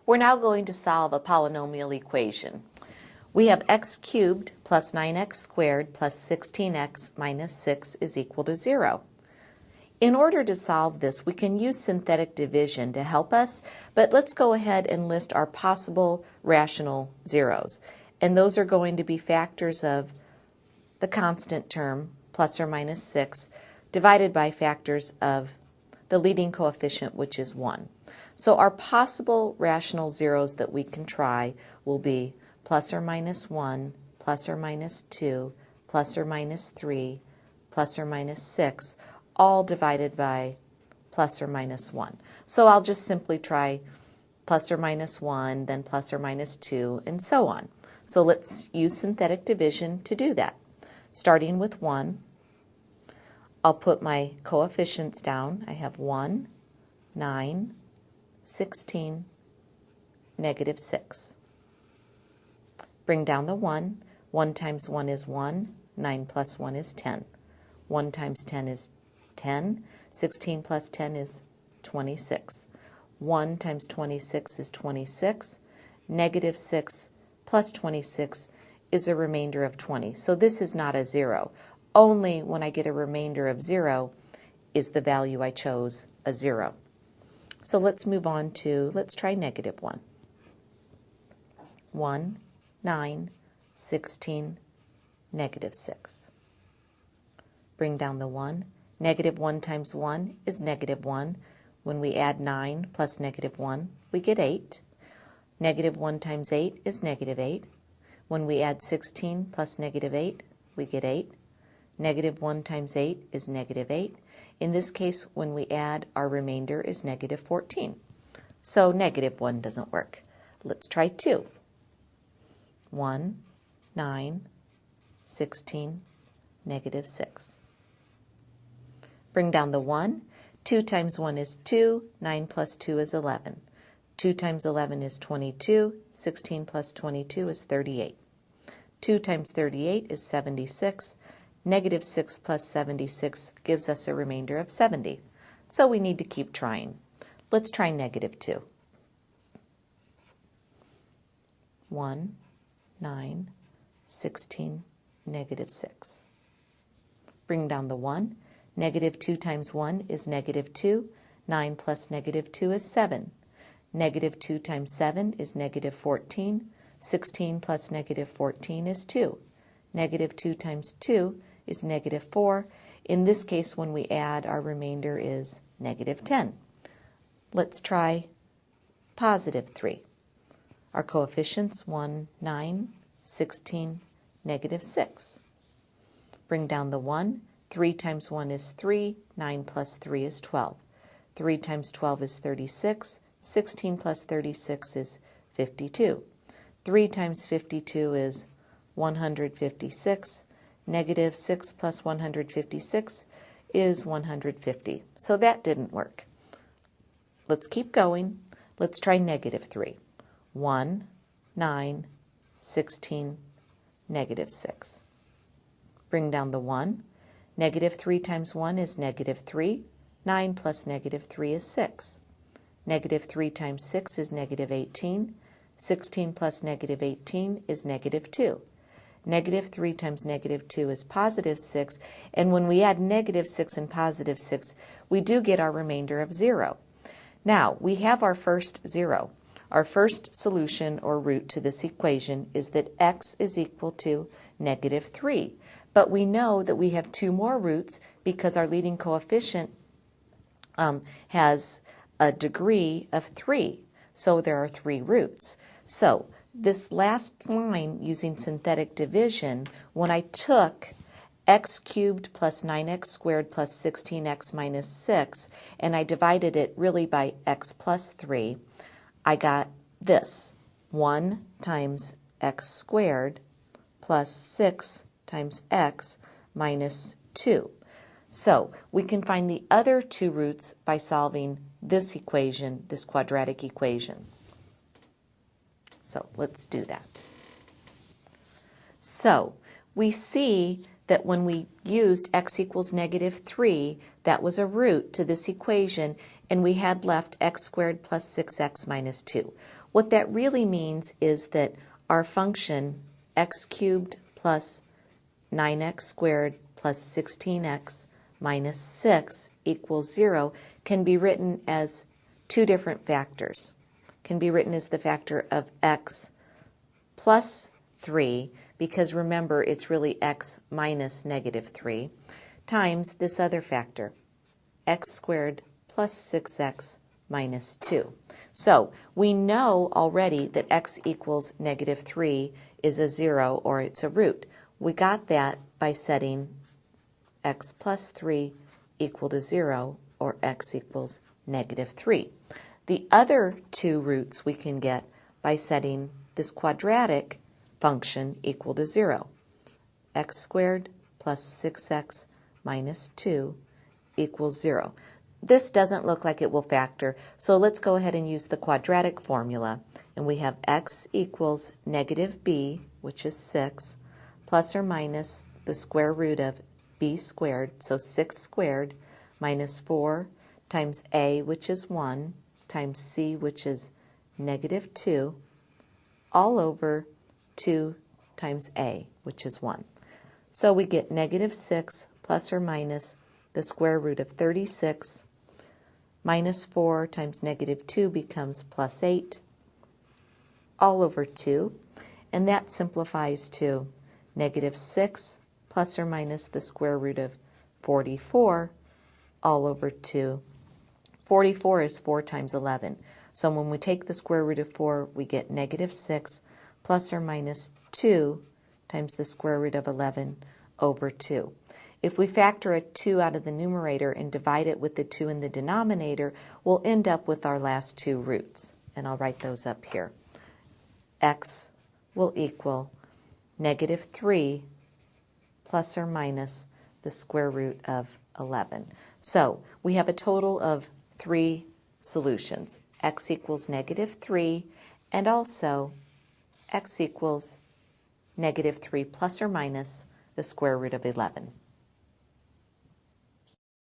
We're now going to solve a polynomial equation. We have x cubed plus 9x squared plus 16x minus 6 is equal to 0. In order to solve this, we can use synthetic division to help us, but let's go ahead and list our possible rational zeros. And those are going to be factors of the constant term, plus or minus 6, divided by factors of the leading coefficient, which is 1. So our possible rational zeros that we can try will be plus or minus 1, plus or minus 2, plus or minus 3, plus or minus 6, all divided by plus or minus 1. So I'll just simply try plus or minus 1, then plus or minus 2, and so on. So let's use synthetic division to do that. Starting with 1, I'll put my coefficients down. I have 1, 9, 16, negative 6. Bring down the 1. 1 times 1 is 1. 9 plus 1 is 10. 1 times 10 is 10. 16 plus 10 is 26. 1 times 26 is 26. Negative 6 plus 26 is a remainder of 20. So this is not a 0. Only when I get a remainder of 0 is the value I chose a 0. So let's move on to, let's try negative 1. 1, 9, 16, negative 6. Bring down the 1. Negative 1 times 1 is negative 1. When we add 9 plus negative 1, we get 8. Negative 1 times 8 is negative 8. When we add 16 plus negative 8, we get 8. Negative 1 times 8 is negative 8. In this case, when we add, our remainder is negative 14. So negative 1 doesn't work. Let's try 2. 1, 9, 16, negative 6. Bring down the 1. 2 times 1 is 2. 9 plus 2 is 11. 2 times 11 is 22. 16 plus 22 is 38. 2 times 38 is 76. Negative 6 plus 76 gives us a remainder of 70. So we need to keep trying. Let's try negative 2. 1, 9, 16, negative 6. Bring down the 1. Negative 2 times 1 is negative 2. 9 plus negative 2 is 7. Negative 2 times 7 is negative 14. 16 plus negative 14 is 2. Negative 2 times 2 is negative 4. In this case, when we add, our remainder is negative 10. Let's try positive 3. Our coefficients 1, 9, 16, negative 6. Bring down the 1. 3 times 1 is 3. 9 plus 3 is 12. 3 times 12 is 36. 16 plus 36 is 52. 3 times 52 is 156. Negative 6 plus 156 is 150. So that didn't work. Let's keep going. Let's try negative 3. 1, 9, 16, negative 6. Bring down the 1. Negative 3 times 1 is negative 3. 9 plus negative 3 is 6. Negative 3 times 6 is negative 18. 16 plus negative 18 is negative 2. Negative 3 times negative 2 is positive 6. And when we add negative 6 and positive 6, we do get our remainder of 0. Now, we have our first 0. Our first solution or root to this equation is that x is equal to negative 3. But we know that we have 2 more roots because our leading coefficient has a degree of 3. So there are 3 roots. So this last line using synthetic division, when I took x cubed plus 9x squared plus 16x minus 6 and I divided it really by x plus 3, I got this, 1 times x squared plus 6 times x minus 2. So we can find the other 2 roots by solving this equation, this quadratic equation. So let's do that. So we see that when we used x equals negative 3, that was a root to this equation, and we had left x squared plus 6x minus 2. What that really means is that our function x cubed plus 9x squared plus 16x minus 6 equals 0 can be written as two different factors. Can be written as the factor of x plus 3, because remember it's really x minus negative 3, times this other factor, x squared plus 6x minus 2. So we know already that x equals negative 3 is a 0 or it's a root. We got that by setting x plus 3 equal to 0 or x equals negative 3. The other two roots we can get by setting this quadratic function equal to 0. X squared plus 6x minus 2 equals 0. This doesn't look like it will factor, so let's go ahead and use the quadratic formula. And we have x equals negative b, which is 6, plus or minus the square root of b squared, so 6 squared, minus 4 times a, which is 1, times c, which is negative 2, all over 2 times a, which is 1. So we get negative 6 plus or minus the square root of 36, minus 4 times negative 2 becomes plus 8, all over 2, and that simplifies to negative 6 plus or minus the square root of 44, all over 2. 44 is 4 times 11. So when we take the square root of 4, we get negative 6 plus or minus 2 times the square root of 11 over 2. If we factor a 2 out of the numerator and divide it with the 2 in the denominator, we'll end up with our last two roots. And I'll write those up here. X will equal negative 3 plus or minus the square root of 11. So we have a total of 3 solutions. X equals negative 3, and also x equals negative 3 plus or minus the square root of 11.